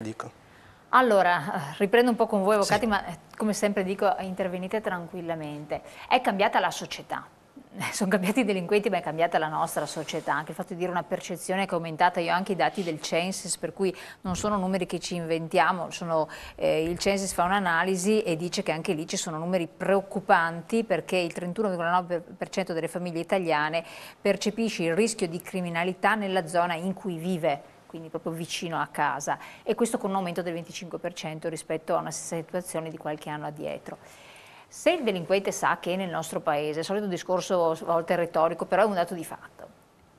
Dico. Allora, riprendo un po' con voi avvocati, Sì. ma come sempre dico, intervenite tranquillamente. È cambiata la società, sono cambiati i delinquenti, ma è cambiata la nostra società. Anche il fatto di dire una percezione che è aumentata, io ho anche i dati del Censis, per cui non sono numeri che ci inventiamo, il Censis fa un'analisi e dice che anche lì ci sono numeri preoccupanti perché il 31,9% delle famiglie italiane percepisce il rischio di criminalità nella zona in cui vive, quindi proprio vicino a casa, e questo con un aumento del 25% rispetto a una stessa situazione di qualche anno addietro. Se il delinquente sa che nel nostro paese, il solito discorso a volte retorico, però è un dato di fatto,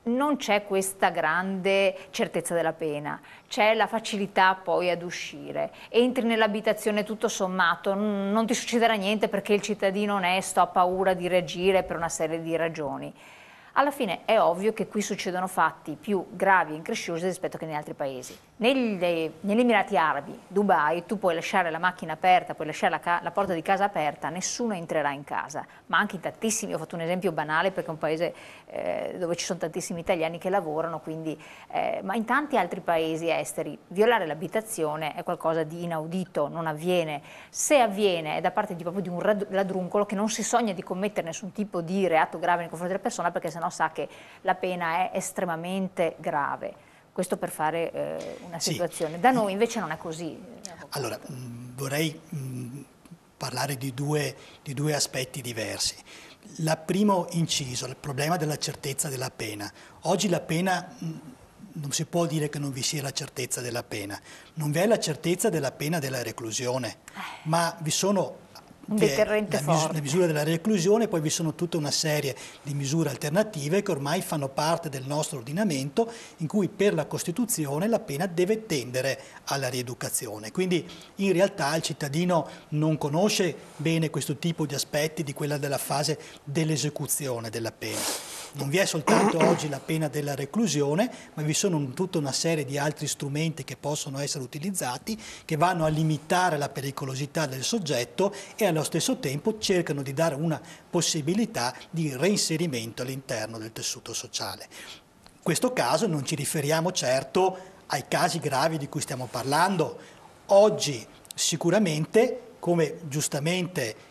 non c'è questa grande certezza della pena, c'è la facilità poi ad uscire, entri nell'abitazione tutto sommato, non ti succederà niente perché il cittadino onesto ha paura di reagire per una serie di ragioni. Alla fine è ovvio che qui succedono fatti più gravi e incresciosi rispetto che negli altri paesi. Negli Emirati Arabi, Dubai, tu puoi lasciare la macchina aperta, puoi lasciare la porta di casa aperta, nessuno entrerà in casa, ma anche in tantissimi, ho fatto un esempio banale perché è un paese dove ci sono tantissimi italiani che lavorano, quindi, ma in tanti altri paesi esteri violare l'abitazione è qualcosa di inaudito, non avviene. Se avviene è da parte proprio di un ladruncolo che non si sogna di commettere nessun tipo di reato grave nei confronti della persona, perché sennò sa che la pena è estremamente grave. Questo per fare una situazione. Sì. Da noi invece non è così. Allora, vorrei parlare di due aspetti diversi. Il primo inciso, il problema della certezza della pena. Oggi la pena, non si può dire che non vi sia la certezza della pena. Non vi è la certezza della pena della reclusione, ma vi sono un deterrente forte. La misura della reclusione, poi vi sono tutta una serie di misure alternative che ormai fanno parte del nostro ordinamento, in cui per la Costituzione la pena deve tendere alla rieducazione. Quindi in realtà il cittadino non conosce bene questo tipo di aspetti di quella della fase dell'esecuzione della pena. Non vi è soltanto oggi la pena della reclusione, ma vi sono tutta una serie di altri strumenti che possono essere utilizzati, che vanno a limitare la pericolosità del soggetto e allo stesso tempo cercano di dare una possibilità di reinserimento all'interno del tessuto sociale. In questo caso non ci riferiamo certo ai casi gravi di cui stiamo parlando. Oggi sicuramente, come giustamente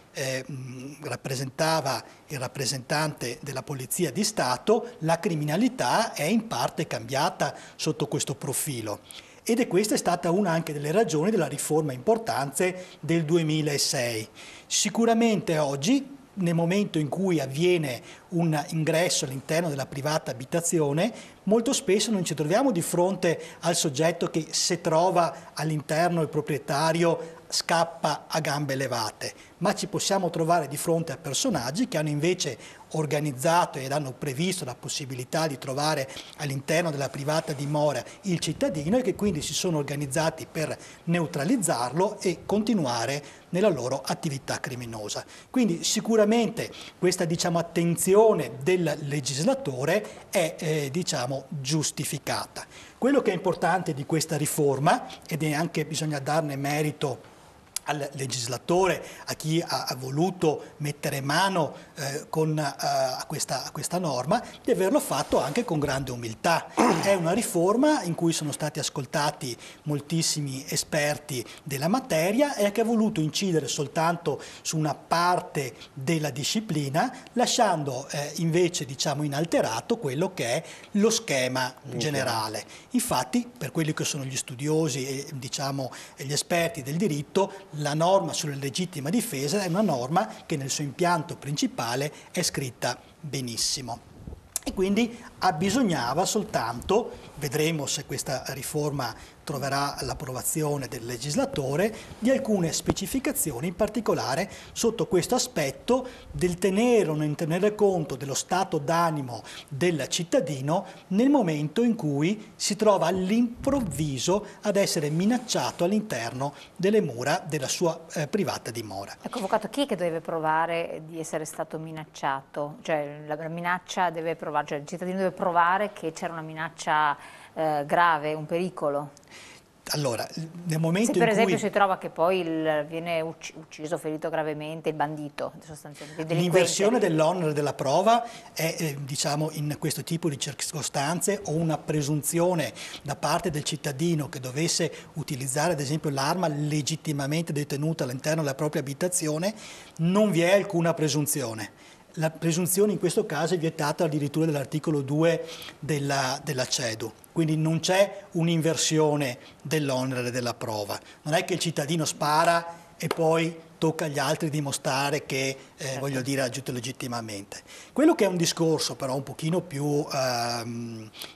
rappresentava il rappresentante della Polizia di Stato, la criminalità è in parte cambiata sotto questo profilo. Ed questa è stata una anche delle ragioni della riforma importante del 2006. Sicuramente oggi, nel momento in cui avviene un ingresso all'interno della privata abitazione, molto spesso non ci troviamo di fronte al soggetto che, se trova all'interno il proprietario, scappa a gambe levate, ma ci possiamo trovare di fronte a personaggi che hanno invece organizzato ed hanno previsto la possibilità di trovare all'interno della privata dimora il cittadino e che quindi si sono organizzati per neutralizzarlo e continuare nella loro attività criminosa. Quindi sicuramente questa attenzione del legislatore è giustificata. Quello che è importante di questa riforma, ed è anche bisogna darne merito al legislatore, a chi ha voluto mettere mano a questa norma, di averlo fatto anche con grande umiltà. È una riforma in cui sono stati ascoltati moltissimi esperti della materia e che ha voluto incidere soltanto su una parte della disciplina, lasciando invece inalterato quello che è lo schema generale. Infatti, per quelli che sono gli studiosi e gli esperti del diritto, la norma sulla legittima difesa è una norma che nel suo impianto principale è scritta benissimo. E quindi abbisognava soltanto, vedremo se questa riforma troverà l'approvazione del legislatore, di alcune specificazioni, in particolare sotto questo aspetto del tenere o non tenere conto dello stato d'animo del cittadino nel momento in cui si trova all'improvviso ad essere minacciato all'interno delle mura della sua privata dimora. Ecco, avvocato, chi è che deve provare di essere stato minacciato? Cioè la minaccia deve provare, cioè il cittadino deve provare che c'era una minaccia grave, un pericolo? Allora, nel momento Se per in esempio cui si trova che poi viene ucciso, ferito gravemente il bandito, sostanzialmente, il delinquente. l'inversione dell'onere della prova è, diciamo, in questo tipo di circostanze, o una presunzione da parte del cittadino che dovesse utilizzare ad esempio l'arma legittimamente detenuta all'interno della propria abitazione, non vi è alcuna presunzione. La presunzione in questo caso è vietata addirittura dall'articolo 2 della CEDU, quindi non c'è un'inversione dell'onere della prova. Non è che il cittadino spara e poi tocca agli altri dimostrare che, voglio dire, ha agito legittimamente. Quello che è un discorso però un pochino più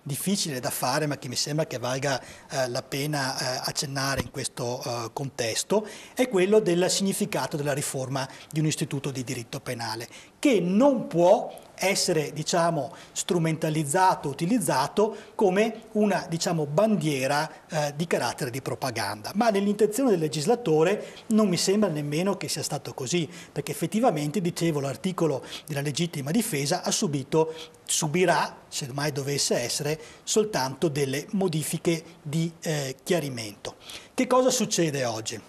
difficile da fare, ma che mi sembra che valga la pena accennare in questo contesto, è quello del significato della riforma di un istituto di diritto penale, che non può essere, diciamo, strumentalizzato, utilizzato come una, diciamo, bandiera di carattere di propaganda. Ma nell'intenzione del legislatore non mi sembra nemmeno che sia stato così, perché effettivamente, dicevo, l'articolo della legittima difesa subirà, se mai dovesse essere, soltanto delle modifiche di chiarimento. Che cosa succede oggi?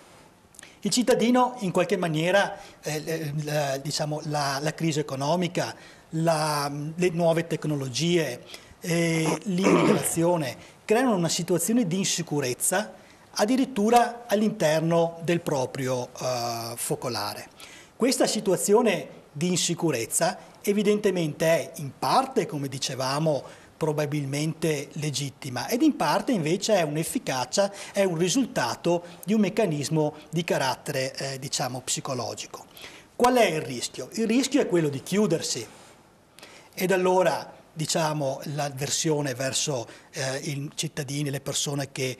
Il cittadino in qualche maniera, diciamo, la crisi economica, le nuove tecnologie, l'immigrazione creano una situazione di insicurezza addirittura all'interno del proprio focolare. Questa situazione di insicurezza evidentemente è in parte, come dicevamo, probabilmente legittima, ed in parte invece è un'efficacia, è un risultato di un meccanismo di carattere diciamo psicologico. Qual è il rischio? Il rischio è quello di chiudersi, ed allora, diciamo, l'avversione verso i cittadini, le persone che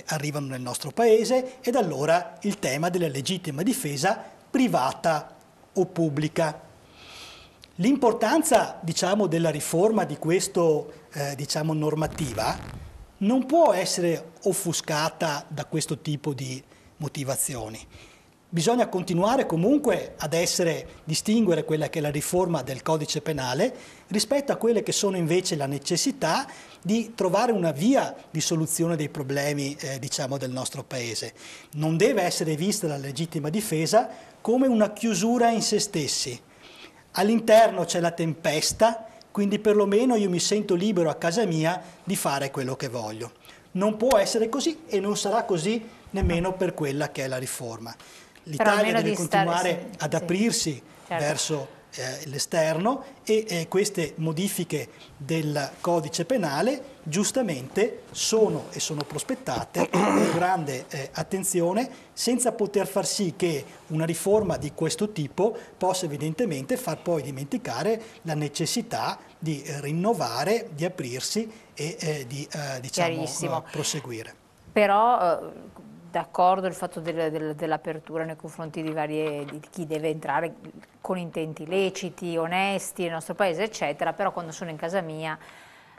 arrivano nel nostro paese, ed allora il tema della legittima difesa privata o pubblica. L'importanza, diciamo, della riforma di questo, diciamo, normativa non può essere offuscata da questo tipo di motivazioni. Bisogna continuare comunque ad distinguere quella che è la riforma del codice penale rispetto a quelle che sono invece la necessità di trovare una via di soluzione dei problemi diciamo, del nostro Paese. Non deve essere vista la legittima difesa come una chiusura in se stessi. All'interno c'è la tempesta, quindi perlomeno io mi sento libero a casa mia di fare quello che voglio. Non può essere così e non sarà così nemmeno per quella che è la riforma. L'Italia deve continuare ad aprirsi verso l'esterno, e queste modifiche del codice penale giustamente sono prospettate con grande attenzione, senza poter far sì che una riforma di questo tipo possa evidentemente far poi dimenticare la di rinnovare, di aprirsi e di diciamo, proseguire. Però d'accordo il fatto dell'apertura nei confronti di chi deve entrare con intenti leciti, onesti nel nostro paese, eccetera, però quando sono in casa mia,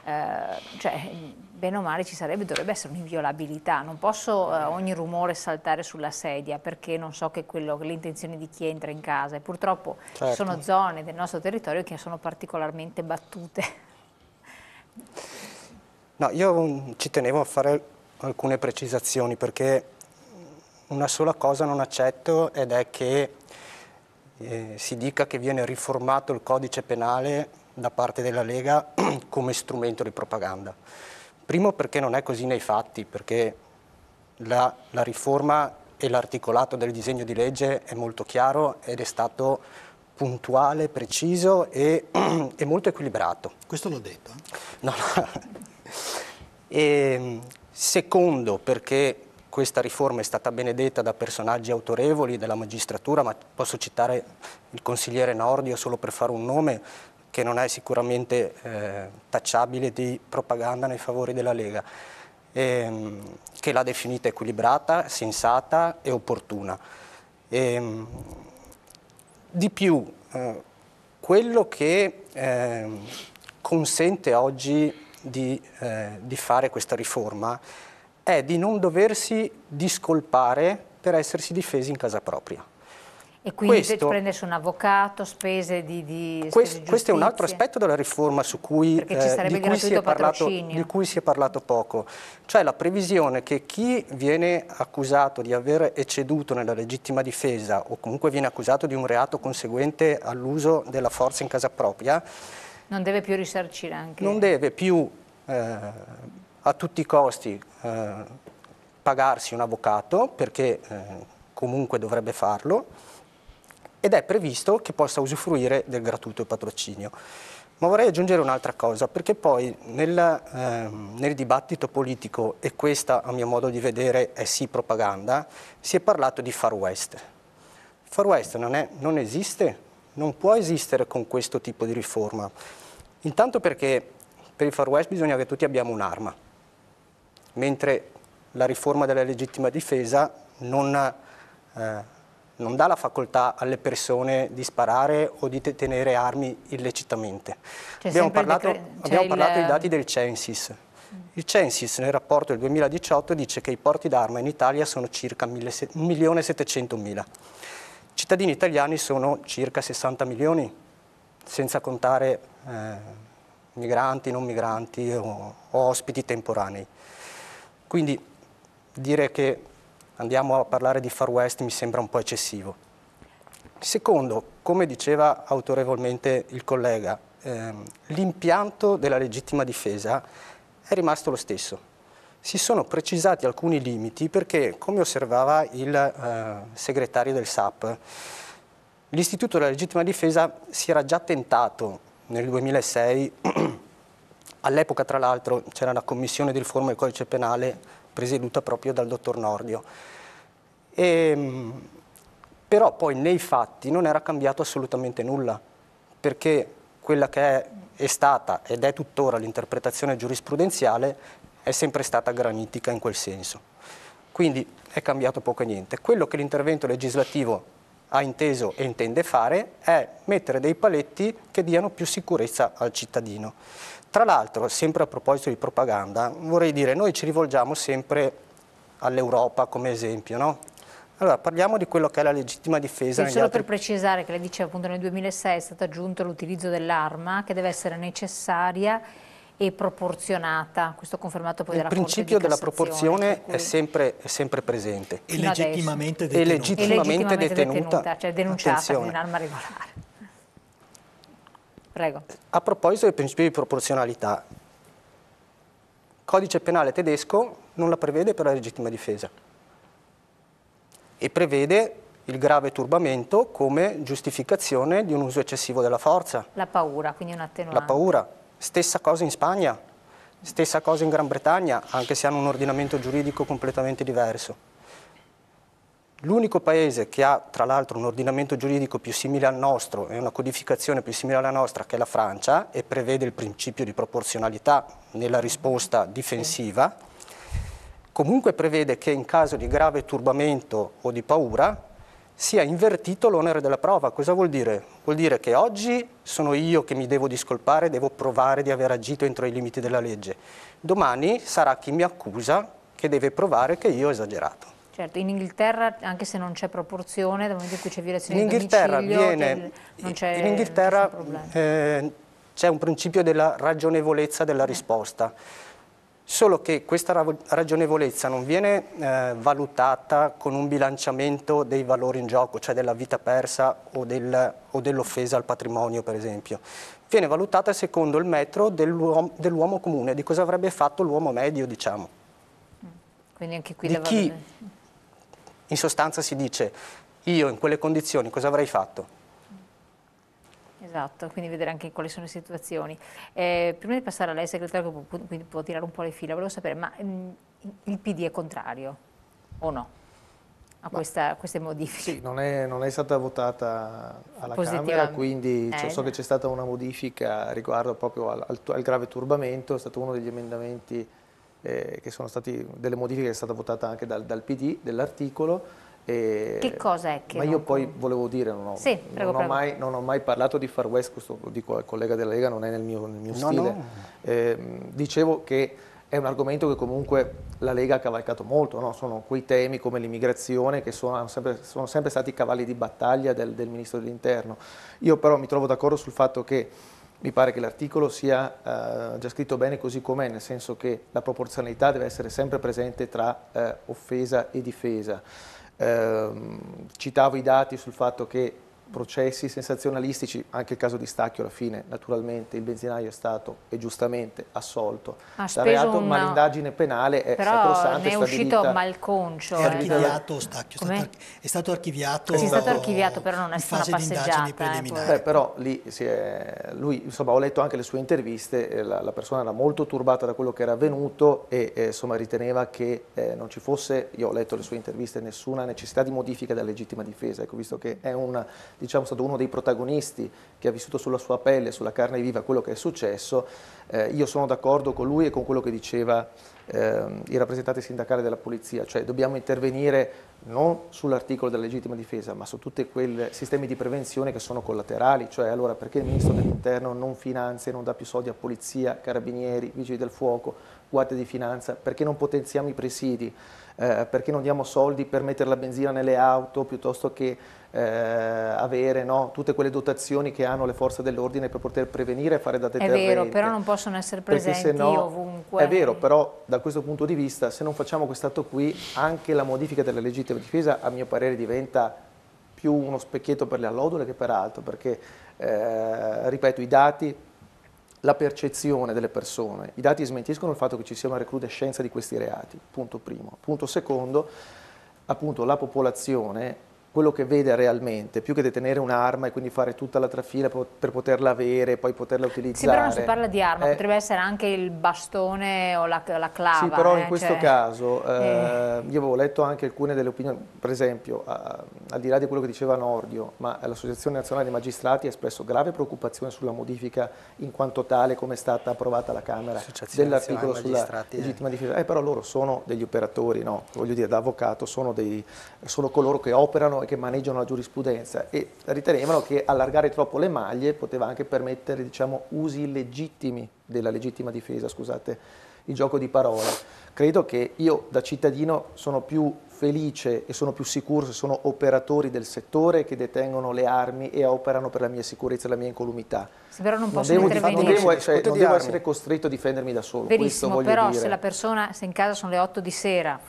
cioè, bene o male dovrebbe essere un'inviolabilità, non posso ogni rumore saltare sulla sedia perché non so che l'intenzione di chi entra in casa, e purtroppo ci sono zone del nostro territorio che sono particolarmente battute. No, io ci tenevo a fare alcune precisazioni, perché una sola cosa non accetto, ed è che si dica che viene riformato il codice penale da parte della Lega come strumento di propaganda. Primo, perché non è così nei fatti, perché la riforma e l'articolato del disegno di legge è molto chiaro ed è stato puntuale, preciso e molto equilibrato. Questo l'ho detto. No. E secondo, perché questa riforma è stata benedetta da personaggi autorevoli della magistratura, ma posso citare il consigliere Nordio solo per fare un nome, che non è sicuramente tacciabile di propaganda nei favori della Lega, che l'ha definita equilibrata, sensata e opportuna. Di più, quello che consente oggi di fare questa riforma è di non doversi discolpare per essersi difesi in casa propria. E quindi prendersi un avvocato, spese di questo è un altro aspetto della riforma su cui, di cui si è parlato poco, cioè la previsione che chi viene accusato di aver ecceduto nella legittima difesa o comunque viene accusato di un reato conseguente all'uso della forza in casa propria non deve più risarcire anche. Non deve più a tutti i costi pagarsi un avvocato, perché comunque dovrebbe farlo, ed è previsto che possa usufruire del gratuito patrocinio. Ma vorrei aggiungere un'altra cosa, perché poi nel dibattito politico, e questa a mio modo di vedere è sì propaganda, si è parlato di Far West. Far West non esiste, non può esistere con questo tipo di riforma. Intanto perché per il Far West bisogna che tutti abbiamo un'arma, mentre la riforma della legittima difesa non dà la facoltà alle persone di sparare o di detenere armi illecitamente. Abbiamo parlato dei dati del Censis. Il Censis nel rapporto del 2018 dice che i porti d'arma in Italia sono circa 1.700.000. I cittadini italiani sono circa 60 milioni, senza contare migranti, non migranti o ospiti temporanei. Quindi dire che andiamo a parlare di Far West mi sembra un po' eccessivo. Secondo, come diceva autorevolmente il collega, l'impianto della legittima difesa è rimasto lo stesso. Si sono precisati alcuni limiti perché, come osservava il segretario del SAP, l'Istituto della legittima difesa si era già tentato nel 2006, all'epoca tra l'altro c'era la commissione di riforma del codice penale presieduta proprio dal dottor Nordio. Però poi nei fatti non era cambiato assolutamente nulla, perché quella che è stata ed è tuttora l'interpretazione giurisprudenziale è sempre stata granitica in quel senso. Quindi è cambiato poco e niente. Quello che l'intervento legislativo ha inteso e intende fare è mettere dei paletti che diano più sicurezza al cittadino. Tra l'altro, sempre a proposito di propaganda, vorrei dire, noi ci rivolgiamo sempre all'Europa come esempio, no? Allora, parliamo di quello che è la legittima difesa. Solo per precisare che lei dice appunto nel 2006 è stato aggiunto l'utilizzo dell'arma che deve essere necessaria e proporzionata, questo confermato poi dalla Corte di Cassazione. Il principio della proporzione è sempre presente. E legittimamente detenuta. E legittimamente detenuta, cioè denunciata con un'arma regolare. Prego. A proposito del principio di proporzionalità, il codice penale tedesco non la prevede per la legittima difesa e prevede il grave turbamento come giustificazione di un uso eccessivo della forza. La paura, quindi un attenuante. La paura. Stessa cosa in Spagna, stessa cosa in Gran Bretagna, anche se hanno un ordinamento giuridico completamente diverso. L'unico paese che ha, tra l'altro, un ordinamento giuridico più simile al nostro e una codificazione più simile alla nostra, che è la Francia, e prevede il principio di proporzionalità nella risposta difensiva, comunque prevede che in caso di grave turbamento o di paura sia invertito l'onere della prova. Cosa vuol dire? Vuol dire che oggi sono io che mi devo discolpare, devo provare di aver agito entro i limiti della legge. Domani sarà chi mi accusa che deve provare che io ho esagerato. Certo, in Inghilterra, anche se non c'è proporzione, dal momento in cui c'è violazione di domicilio, in Inghilterra c'è un principio della ragionevolezza della risposta, solo che questa ragionevolezza non viene valutata con un bilanciamento dei valori in gioco, cioè della vita persa o dell'offesa al patrimonio, per esempio. Viene valutata secondo il metro dell'uomo comune, di cosa avrebbe fatto l'uomo medio, diciamo. Quindi anche qui in sostanza si dice, io in quelle condizioni cosa avrei fatto? Esatto, quindi vedere anche quali sono le situazioni. Prima di passare a lei, segretario, quindi può tirare un po' le fila, volevo sapere, ma il PD è contrario o no a queste modifiche? Sì, non è stata votata alla Camera, quindi so che c'è stata una modifica riguardo proprio al grave turbamento, è stato uno degli emendamenti che sono stati delle modifiche che è stata votata anche dal PD, dell'articolo. Che cosa è che ma io poi volevo dire, non ho mai parlato di Far West, questo lo dico al collega della Lega, non è nel mio stile. No. Dicevo che è un argomento che comunque la Lega ha cavalcato molto, no? Sono quei temi come l'immigrazione che sono sempre stati i cavalli di battaglia del Ministro dell'Interno. Io però mi trovo d'accordo sul fatto che mi pare che l'articolo sia già scritto bene così com'è, nel senso che la proporzionalità deve essere sempre presente tra offesa e difesa. Citavo i dati sul fatto che processi sensazionalistici, anche il caso di Stacchio alla fine, naturalmente il benzinaio è stato e giustamente assolto dal reato, ma l'indagine penale è sacrosanta. Però ne è uscito malconcio. È archiviato Stacchio, è stato archiviato. Sì, è stato archiviato, però non è stata una passeggiata. Però lì lui, insomma, ho letto anche le sue interviste, la persona era molto turbata da quello che era avvenuto e insomma riteneva che non ci fosse, io ho letto le sue interviste, nessuna necessità di modifica della legittima difesa, ecco, visto che è stato uno dei protagonisti che ha vissuto sulla sua pelle, sulla carne viva quello che è successo. Io sono d'accordo con lui e con quello che diceva il rappresentante sindacale della polizia, cioè dobbiamo intervenire non sull'articolo della legittima difesa, ma su tutti quei sistemi di prevenzione che sono collaterali, cioè allora perché il Ministro dell'Interno non finanzia e non dà più soldi a polizia, carabinieri, vigili del fuoco, guardia di finanza, perché non potenziamo i presidi, perché non diamo soldi per mettere la benzina nelle auto piuttosto che avere tutte quelle dotazioni che hanno le forze dell'ordine per poter prevenire e fare da deterrente. È vero, però non possono essere presenti ovunque. È vero, però da questo punto di vista, se non facciamo quest'atto qui, anche la modifica della legittima difesa, a mio parere, diventa più uno specchietto per le allodole che per altro, perché, ripeto, i dati, la percezione delle persone, i dati smentiscono il fatto che ci sia una recrudescenza di questi reati, punto primo. Punto secondo, appunto la popolazione, quello che vede realmente, più che detenere un'arma e quindi fare tutta la trafila per poterla avere e poi poterla utilizzare. Sì, però non si parla di arma, potrebbe essere anche il bastone o la clava. Sì, però in questo caso, io avevo letto anche alcune delle opinioni, per esempio, al di là di quello che diceva Nordio, ma l'Associazione Nazionale dei Magistrati ha espresso grave preoccupazione sulla modifica in quanto tale come è stata approvata alla Camera dell'articolo sulla legittima difesa. Però loro sono degli operatori, no? Voglio dire, da avvocato sono coloro che operano e che maneggiano la giurisprudenza e ritenevano che allargare troppo le maglie poteva anche permettere, diciamo, usi illegittimi della legittima difesa, scusate il gioco di parole. Credo che io da cittadino sono più felice e sono più sicuro se sono operatori del settore che detengono le armi e operano per la mia sicurezza e la mia incolumità. Sì, però non posso intervenire. Non devo essere costretto a difendermi da solo. Verissimo, però dire. Se la persona, se in casa sono le 8 di sera,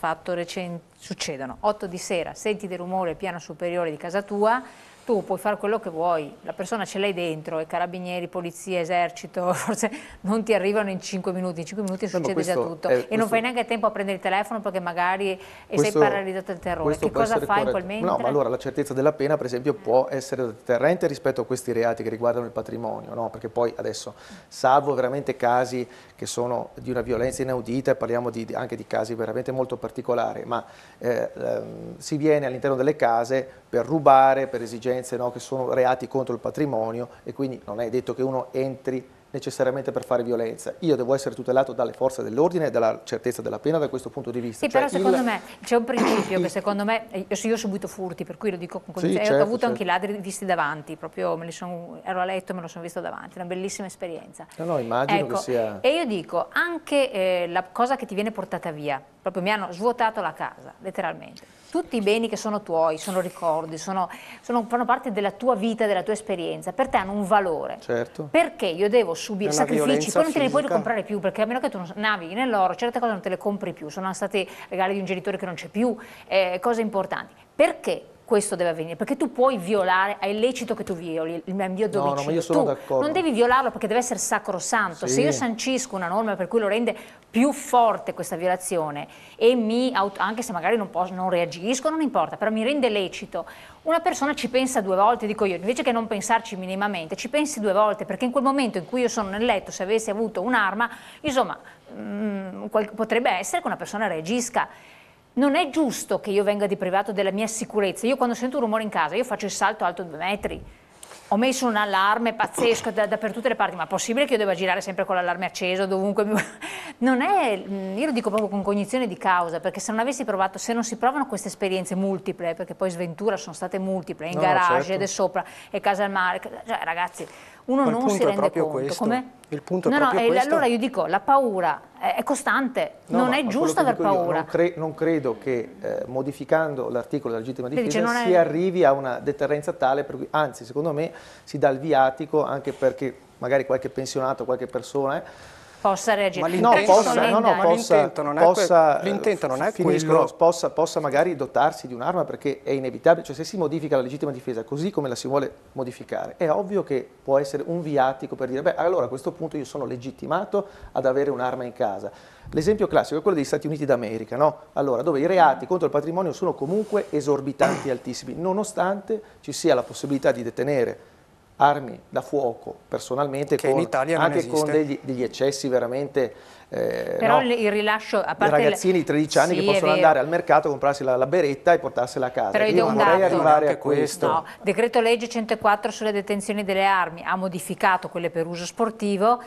succedono 8 di sera, senti dei rumori al piano superiore di casa tua, tu puoi fare quello che vuoi, la persona ce l'hai dentro, e carabinieri, polizia, esercito, forse non ti arrivano in 5 minuti, in 5 minuti succede già tutto e non fai neanche tempo a prendere il telefono perché magari sei paralizzato dal terrore. Che cosa fai in quel mentre? No, ma allora la certezza della pena per esempio può essere deterrente rispetto a questi reati che riguardano il patrimonio, no? Perché poi adesso, salvo veramente casi che sono di una violenza inaudita, e parliamo anche di casi veramente molto particolari, ma si viene all'interno delle case per rubare, per esigenze, no, che sono reati contro il patrimonio e quindi non è detto che uno entri necessariamente per fare violenza. Io devo essere tutelato dalle forze dell'ordine e dalla certezza della pena da questo punto di vista. Sì, però secondo me c'è un principio che secondo me, io ho subito furti, per cui lo dico con cognizione, ho avuto anche i ladri visti davanti, proprio ero a letto e me lo sono visto davanti, una bellissima esperienza. No, immagino che sia... E io dico, anche la cosa che ti viene portata via, proprio mi hanno svuotato la casa, letteralmente. Tutti i beni che sono tuoi, sono ricordi, fanno parte della tua vita, della tua esperienza, per te hanno un valore. Certo. Perché io devo subire sacrifici, poi non te li puoi comprare più, perché a meno che tu non navighi nell'oro, certe cose non te le compri più, sono stati regali di un genitore che non c'è più, cose importanti. Perché questo deve avvenire? Perché tu puoi violare, è illecito che tu violi il mio domicilio. No, ma io sono d'accordo. Non devi violarlo perché deve essere sacrosanto. Sì. Se io sancisco una norma per cui lo rende più forte questa violazione e anche se magari non reagisco, non importa, però mi rende lecito, una persona ci pensa 2 volte, dico io, invece che non pensarci minimamente, ci pensi 2 volte, perché in quel momento in cui io sono nel letto, se avessi avuto un'arma, insomma, potrebbe essere che una persona reagisca. Non è giusto che io venga deprivato della mia sicurezza. Io quando sento un rumore in casa, io faccio il salto alto 2 metri. Ho messo un allarme pazzesco per tutte le parti, ma è possibile che io debba girare sempre con l'allarme acceso dovunque? Non è, io lo dico proprio con cognizione di causa, perché se non avessi provato, se non si provano queste esperienze multiple, perché poi sventura sono state multiple, in garage, ed è sopra, e casa al mare, cioè, ragazzi, uno non si rende conto. Come? Il punto è proprio questo. Allora io dico, la paura è costante, non è giusto aver paura. Non credo che modificando l'articolo della legittima difesa si arrivi a una deterrenza tale per cui, anzi, secondo me si dà il viatico anche perché magari qualche pensionato, qualche persona possa reagire. L'intento non è quello. Possa magari dotarsi di un'arma, perché è inevitabile, cioè se si modifica la legittima difesa così come la si vuole modificare, è ovvio che può essere un viatico per dire, beh, allora a questo punto io sono legittimato ad avere un'arma in casa. L'esempio classico è quello degli Stati Uniti d'America, no? Allora, dove i reati contro il patrimonio sono comunque esorbitanti, altissimi, nonostante ci sia la possibilità di detenere armi da fuoco personalmente, che in Italia non anche con degli eccessi veramente però il rilascio, a parte i ragazzini di 13 anni che possono andare al mercato, comprarsi la beretta e portarsela a casa. Però io non vorrei arrivare a questo. No. Decreto legge 104 sulle detenzioni delle armi ha modificato quelle per uso sportivo.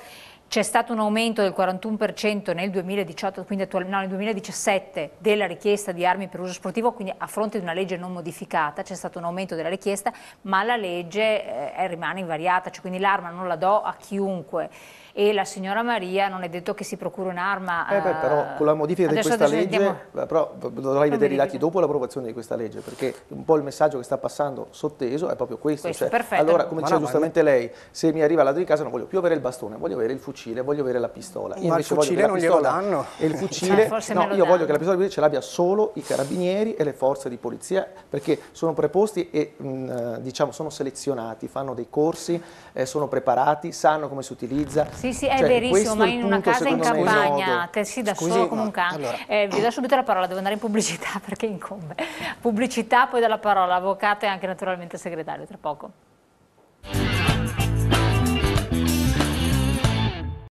C'è stato un aumento del 41% nel 2018, quindi nel 2017, della richiesta di armi per uso sportivo, quindi a fronte di una legge non modificata c'è stato un aumento della richiesta, ma la legge rimane invariata, cioè quindi l'arma non la do a chiunque. E la signora Maria non è detto che si procuri un'arma. Però con la modifica di questa legge, però dovrai vedere i dati dopo l'approvazione di questa legge, perché un po' il messaggio che sta passando sotteso è proprio questo. Cioè, allora, come diceva giustamente lei, se mi arriva ladro di casa non voglio più avere il bastone, voglio avere il fucile, voglio avere la pistola. Io ma il fucile non glielo danno. E il fucile, no, io voglio che la pistola ce l'abbia solo i carabinieri e le forze di polizia, perché sono preposti e diciamo sono selezionati, fanno dei corsi, sono preparati, sanno come si utilizza. Sì, è verissimo, ma in una casa in campagna te si da solo come un cane. Allora. Vi do subito la parola, devo andare in pubblicità perché incombe. Pubblicità, poi dalla parola avvocato e anche naturalmente segretario, tra poco.